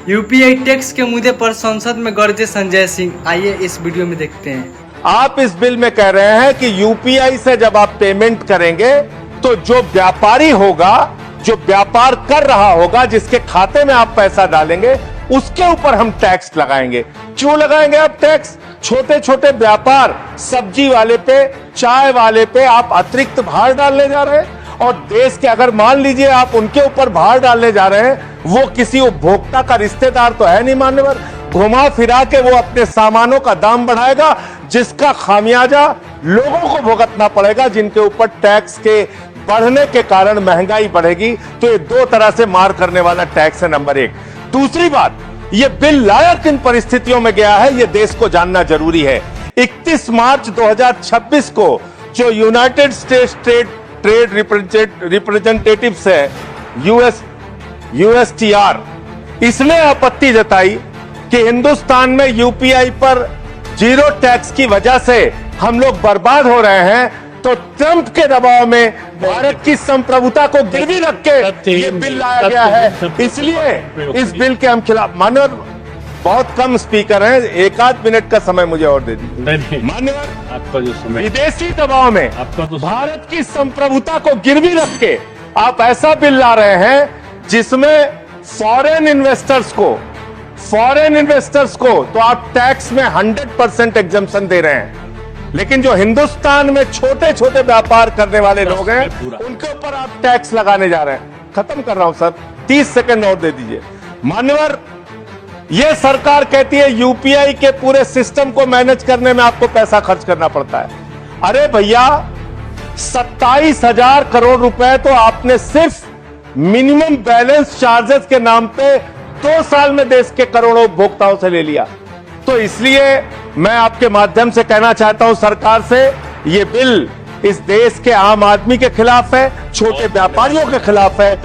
UPI tax के मुद्दे पर संसद में गरजे संजय सिंह। आइए इस वीडियो में देखते हैं। आप इस बिल में कह रहे हैं कि यूपीआई से जब आप पेमेंट करेंगे तो जो व्यापारी होगा, जो व्यापार कर रहा होगा, जिसके खाते में आप पैसा डालेंगे, उसके ऊपर हम टैक्स लगाएंगे। क्यों लगाएंगे आप टैक्स? छोटे छोटे व्यापार, सब्जी वाले पे, चाय वाले पे आप अतिरिक्त भार डालने जा रहे हैं। और देश के अगर मान लीजिए आप उनके ऊपर भार डालने जा रहे हैं, वो किसी उपभोक्ता का रिश्तेदार तो है नहीं मान्यवर, घुमा फिरा के वो अपने सामानों का दाम बढ़ाएगा, जिसका खामियाजा लोगों को भुगतना पड़ेगा, जिनके ऊपर टैक्स के बढ़ने के कारण महंगाई बढ़ेगी। तो ये दो तरह से मार करने वाला टैक्स है, नंबर एक। दूसरी बात, ये बिल लाया किन परिस्थितियों में गया है, ये देश को जानना जरूरी है। 31 मार्च 2026 को जो यूनाइटेड स्टेट्स ट्रेड रिप्रेजेंटेटिव्स है, यूएसटीआर, इसने आपत्ति जताई कि हिंदुस्तान में यूपीआई पर जीरो टैक्स की वजह से हम लोग बर्बाद हो रहे हैं। तो ट्रंप के दबाव में भारत की संप्रभुता को गिरवी रख के ये बिल लाया गया है। इसलिए इस बिल के हम खिलाफ। मान्यवर, बहुत कम स्पीकर हैं, एक आध मिनट का समय मुझे और दे दीजिए। मान्यवर, आपका जो समय, विदेशी दबाव में आपका तो भारत की संप्रभुता को गिरवी रख के आप ऐसा बिल ला रहे हैं जिसमें फॉरेन इन्वेस्टर्स को तो आप टैक्स में 100% एग्जम्पशन दे रहे हैं, लेकिन जो हिंदुस्तान में छोटे छोटे व्यापार करने वाले लोग हैं उनके ऊपर आप टैक्स लगाने जा रहे हैं। खत्म कर रहा हूं सर, 30 सेकंड और दे दीजिए। मान्यवर, यह सरकार कहती है यूपीआई के पूरे सिस्टम को मैनेज करने में आपको पैसा खर्च करना पड़ता है। अरे भैया, 27,000 करोड़ रुपए तो आपने सिर्फ मिनिमम बैलेंस चार्जेस के नाम पे 2 साल में देश के करोड़ों उपभोक्ताओं से ले लिया। तो इसलिए मैं आपके माध्यम से कहना चाहता हूं सरकार से, ये बिल इस देश के आम आदमी के खिलाफ है, छोटे व्यापारियों के खिलाफ है। इस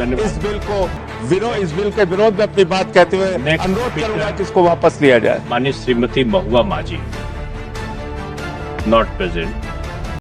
बिल के विरोध में अपनी बात कहते हुए अनुरोध करूंगा कि इसको वापस लिया जाए। माननीय श्रीमती महुआ माझी, नॉट प्रेजेंट।